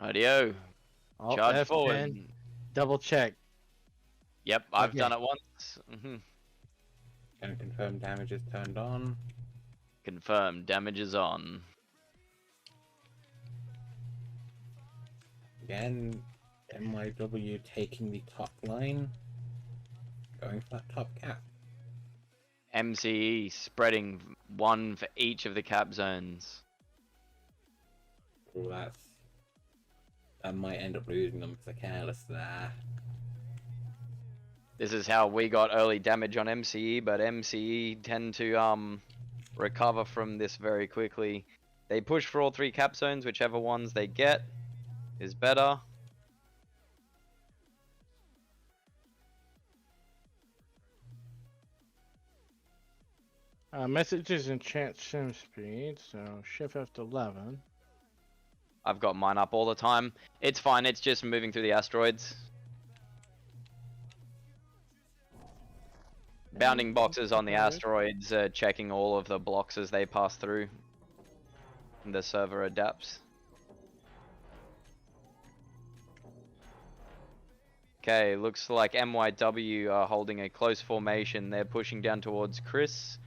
Radio. Oh, Charge F10. forward. Double check. Yep, I've Okay. done it once. Can confirm damage is turned on. Confirmed. Damage is on. Again, MYW taking the top line. Going for that top cap. MCE spreading one for each of the cap zones. Ooh, that might end up losing them because they're careless there. This is how we got early damage on MCE, but MCE tend to recover from this very quickly. They push for all three cap zones, whichever ones they get is better. Messages and chat sim speed, so shift F11. I've got mine up all the time. It's fine, it's just moving through the asteroids. Bounding boxes on the asteroids, checking all of the blocks as they pass through. And the server adapts. Okay, looks like MYW are holding a close formation. They're pushing down towards Chris.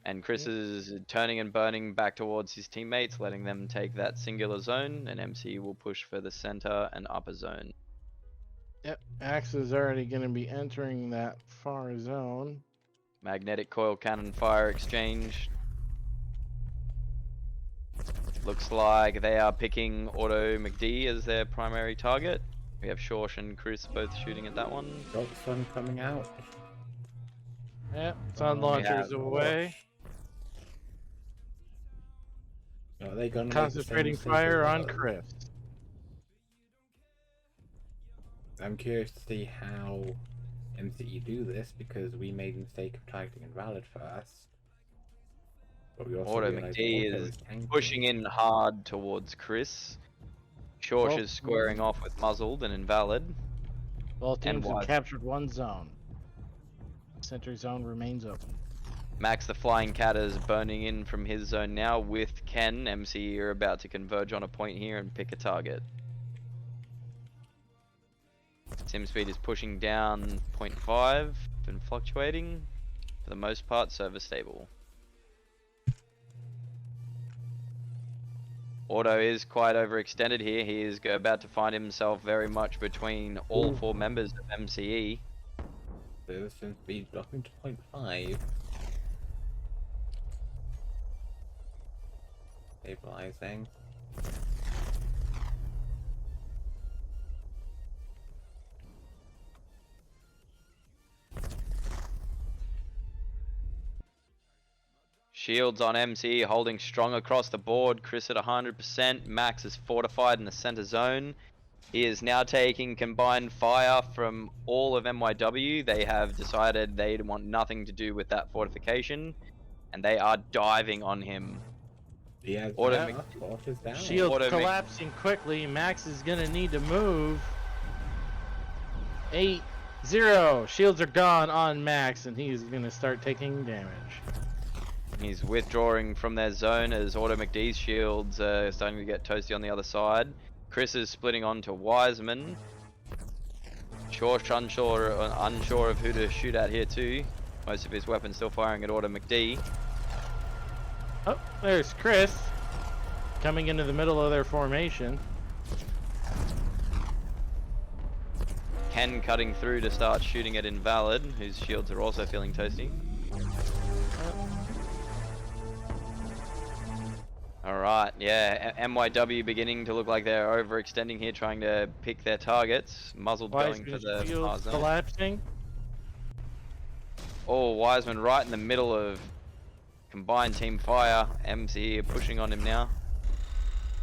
And Chris is turning and burning back towards his teammates, letting them take that singular zone. And MC will push for the center and upper zone. Yep, Axe is already going to be entering that far zone. Magnetic coil cannon fire exchange. Looks like they are picking Auto McD as their primary target. We have Shorsh and Chris both shooting at that one. Got sun coming out. Yep, sun launchers away. Are they gonna Concentrating fire on Chris. I'm curious to see how MCE do this because we made the mistake of targeting Invalid first. But we also Auto realized McD Auto is tanking. pushing in hard towards Chris. Shorsh is squaring off with Muzzled and Invalid. Both teams have Wise. captured one zone. Center zone remains open. Max the Flying Cat is burning in from his zone now with Ken. MC are about to converge on a point here and pick a target. Sim speed is pushing down 0.5 and fluctuating. For the most part, server stable. Auto is quite overextended here. He is about to find himself very much between all four members of MCE. The sim speed dropping to 0.5. Stabilizing. Shields on MC holding strong across the board. Chris at 100%. Max is fortified in the center zone. He is now taking combined fire from all of MYW. They have decided they want nothing to do with that fortification. And they are diving on him. Yeah, Shield Auto collapsing quickly. Max is going to need to move. 8-0. Shields are gone on Max, and he's going to start taking damage. He's withdrawing from their zone as Auto McD's shields are starting to get toasty on the other side. Chris is splitting on to Wiseman. Shorsh unsure of who to shoot at here too. Most of his weapons still firing at Auto McD. Oh, there's Chris coming into the middle of their formation. Ken cutting through to start shooting at Invalid, whose shields are also feeling toasty. Alright, yeah, MYW beginning to look like they're overextending here, trying to pick their targets. Muzzled going for the far zone. Collapsing. Oh, Wiseman right in the middle of combined team fire. MC pushing on him now.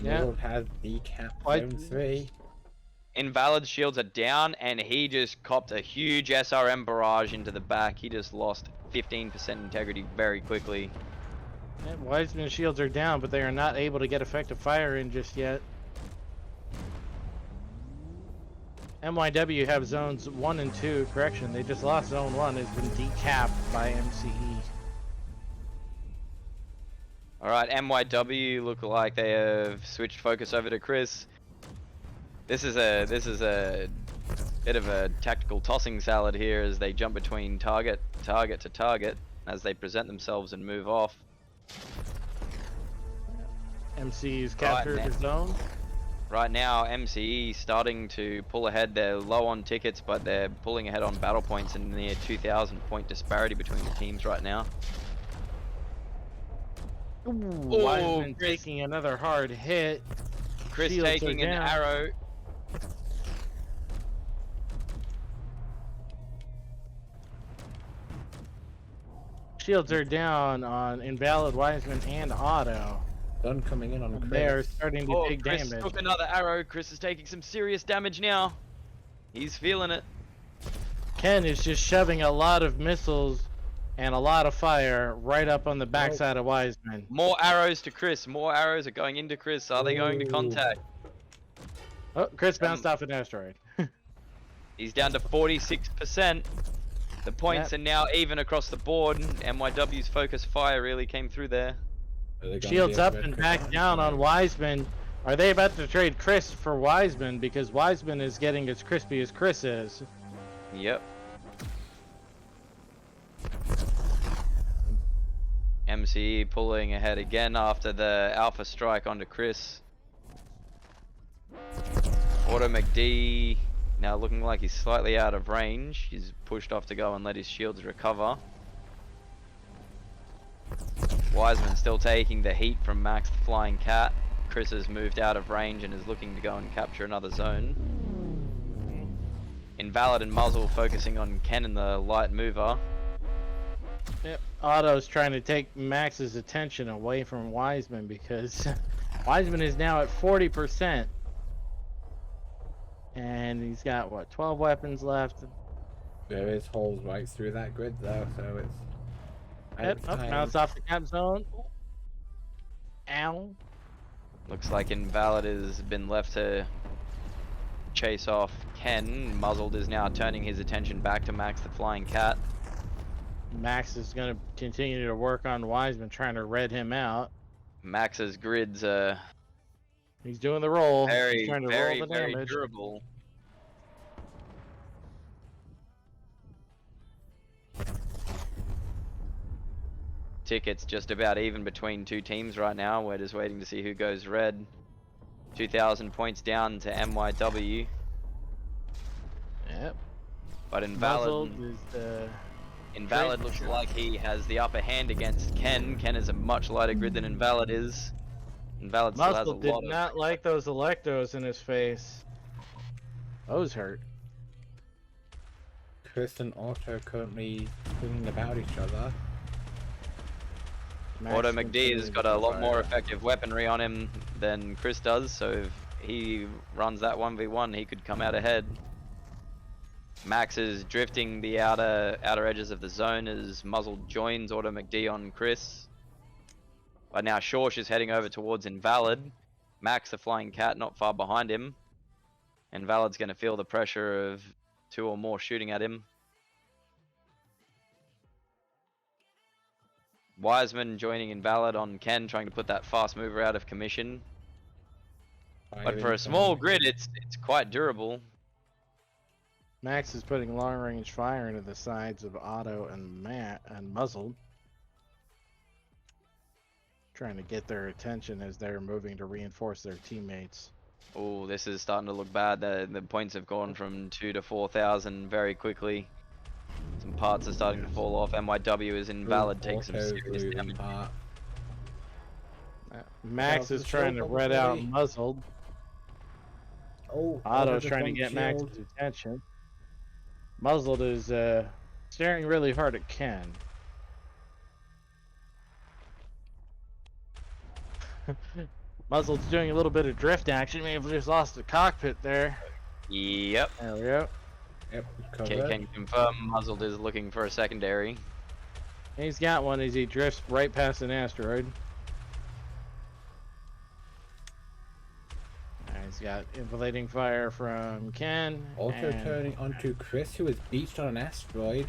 Yeah. World has the cap zone 3. Invalid shields are down, and he just copped a huge SRM barrage into the back. He just lost 15% integrity very quickly. Yeah, Wiseman shields are down, but they are not able to get effective fire in just yet. MYW have zones 1 and 2. Correction, they just lost zone 1. It's been decapped by MCE. Alright, MYW look like they have switched focus over to Chris. This is a bit of a tactical tossing salad here as they jump between target to target as they present themselves and move off. MC's captured his zone. Right now, MCE starting to pull ahead. They're low on tickets, but they're pulling ahead on battle points and near 2,000 point disparity between the teams right now. Ooh, Wiseman taking another hard hit. Chris Shields taking an arrow. Shields are down on Invalid, Wiseman, and Auto. Gun coming in on Chris. They're starting to take Chris damage. took another arrow. Chris is taking some serious damage now. He's feeling it. Ken is just shoving a lot of missiles and a lot of fire right up on the backside of Wiseman. More arrows to Chris. More arrows are going into Chris. Are they going to contact? Oh, Chris bounced off an asteroid. He's down to 46%. The points are now even across the board. MYW's focus fire really came through there. Shields up and back down on Wiseman. Are they about to trade Chris for Wiseman? Because Wiseman is getting as crispy as Chris is. Yep. MCE pulling ahead again after the alpha strike onto Chris. Auto McD now looking like he's slightly out of range. He's pushed off to go and let his shields recover. Wiseman still taking the heat from Max the Flying Cat. Chris has moved out of range and is looking to go and capture another zone. Invalid and Muzzle focusing on Ken and the light mover. Yep. Otto's trying to take Max's attention away from Wiseman because Wiseman is now at 40%. And he's got, what, 12 weapons left? There is holes right through that grid though, so it's... Yep, now it's off the cap zone. Ow. Looks like Invalid has been left to chase off Ken. Muzzled is now turning his attention back to Max the Flying Cat. Max is going to continue to work on Wiseman, trying to red him out. Max's grids He's doing the roll. very, He's trying to very, roll the very damage. durable. Tickets just about even between two teams right now. We're just waiting to see who goes red. 2,000 points down to MYW. Yep. But Invalid looks like he has the upper hand against Ken. Ken is a much lighter grid than Invalid is. Invalid still has a Muscle lot did of... not like those electos in his face. Those hurt. Chris and Auto currently thinking about each other. Auto McD has got a lot more effective weaponry on him than Chris does, so if he runs that 1v1, he could come out ahead. Max is drifting the outer edges of the zone as Muzzle joins Auto McD on Chris. But now Shorsh is heading over towards Invalid. Max the Flying Cat not far behind him. Invalid's going to feel the pressure of two or more shooting at him. Wiseman joining Invalid on Ken, trying to put that fast mover out of commission. But for a small grid, it's quite durable. Max is putting long-range fire into the sides of Auto and Muzzled, trying to get their attention as they're moving to reinforce their teammates. Oh, this is starting to look bad. The points have gone from 2 to 4,000 very quickly. Some parts are starting to fall off. MYW is Invalid, takes some serious damage. Max is trying to red out Muzzled. Oh, Otto's trying to get Max's attention. Muzzled is staring really hard at Ken. Muzzled's doing a little bit of drift action. May have just lost the cockpit there. Yep. There we go. Yep, Can confirm Muzzled is looking for a secondary. He's got one as he drifts right past an asteroid. And he's got inflating fire from Ken. Also turning onto Chris, who was beached on an asteroid.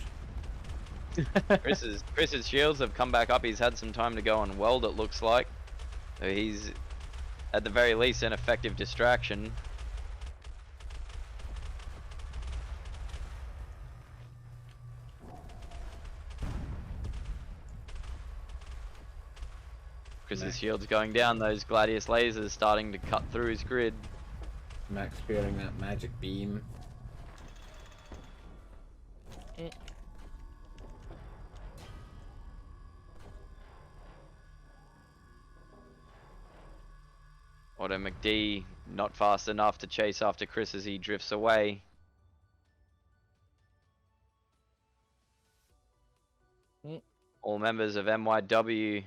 Chris's shields have come back up. He's had some time to go and weld, it looks like. So he's, at the very least, an effective distraction. Chris's Max. shield's going down. Those Gladius lasers starting to cut through his grid. Max feeling that magic beam. Auto McD not fast enough to chase after Chris as he drifts away. All members of MYW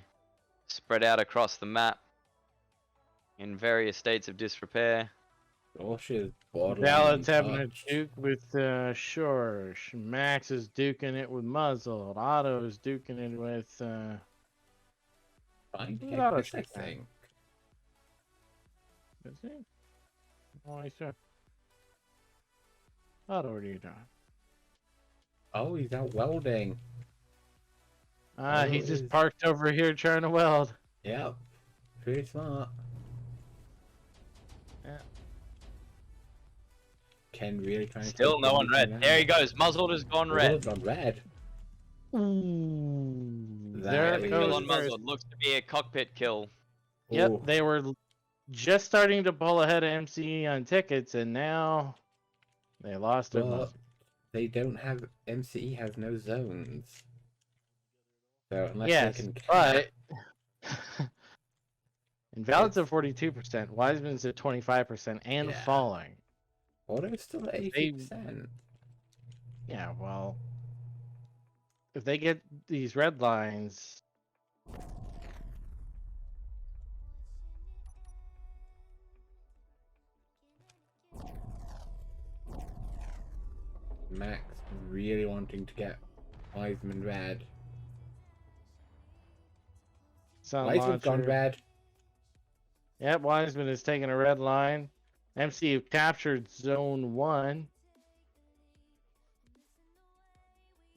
spread out across the map in various states of disrepair. Gosh, is borderline Valid's having a untouched. duke with Shorsh. Max is duking it with Muzzled. Otto is duking it with Trying to Who's get Otto Chris, I shooting at? think. is he? Oh, I said. Otto, what are you doing? Oh, he's out welding. Ah, Oh, he's it just is. parked over here trying to weld. Yep. Pretty smart. Yeah. Ken really trying to Still take no one everything red. out. There he goes. Muzzled has gone Oh, red. it's on red. Ooh. That There is- it Kill goes. on Muzzled. Looks to be a cockpit kill. Yep, Ooh. they were just starting to pull ahead of MCE on tickets, and now they lost their But muzzle. they don't have MCE has no zones. So unless Yes, they can but cap- Invalid's at 42%, Wiseman's at 25% and Yeah. falling. Auto's still at 80%. Yeah, well, if they get these red lines, Max really wanting to get Wiseman red. Sun Wiseman's gone Launcher. red. Yep, Wiseman is taking a red line. MC captured zone 1.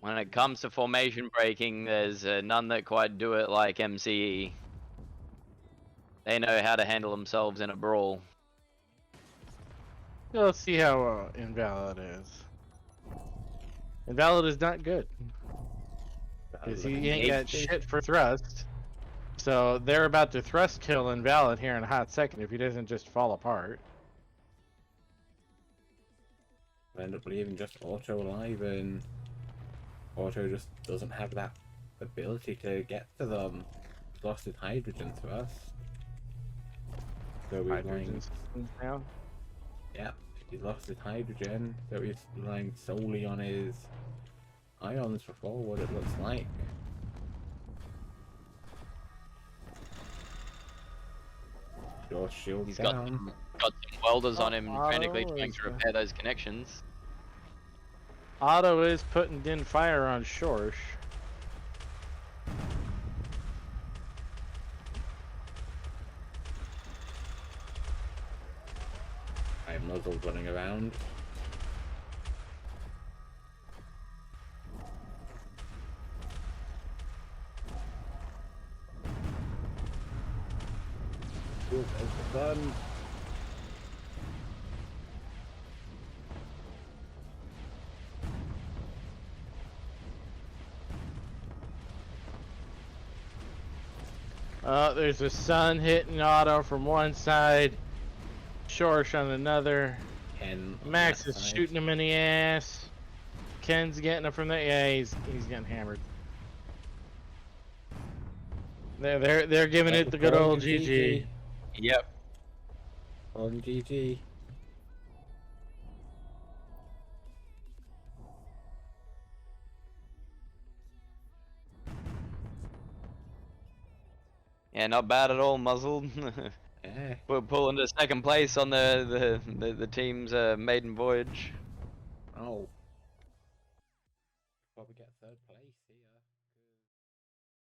When it comes to formation breaking, there's none that quite do it like MCE. They know how to handle themselves in a brawl. Let's see how Invalid is. Invalid is not good. Because he ain't got shit for thrust. So they're about to thrust kill Invalid here in a hot second if he doesn't just fall apart. I end up leaving just Auto alive, and Auto just doesn't have that ability to get to them. He's lost his hydrogen thrust. So we're Hydrogen going. systems now. Yeah, he's lost his hydrogen, so he's relying solely on his ions for forward, it looks like. Your shield He's down. got some welders on him, Auto frantically trying is, to repair those connections. Otto is putting in fire on Shorsh. I have muzzles running around. Ooh, there's the sun. There's a sun hitting Otto from one side, Shorsh on another. Ken on Max that is side. shooting him in the ass. Ken's getting him from the he's getting hammered. They're giving it the good old GG. Yep. On GG. Yeah, not bad at all, Muzzled. Yeah. We're pulling to second place on the team's maiden voyage. Oh.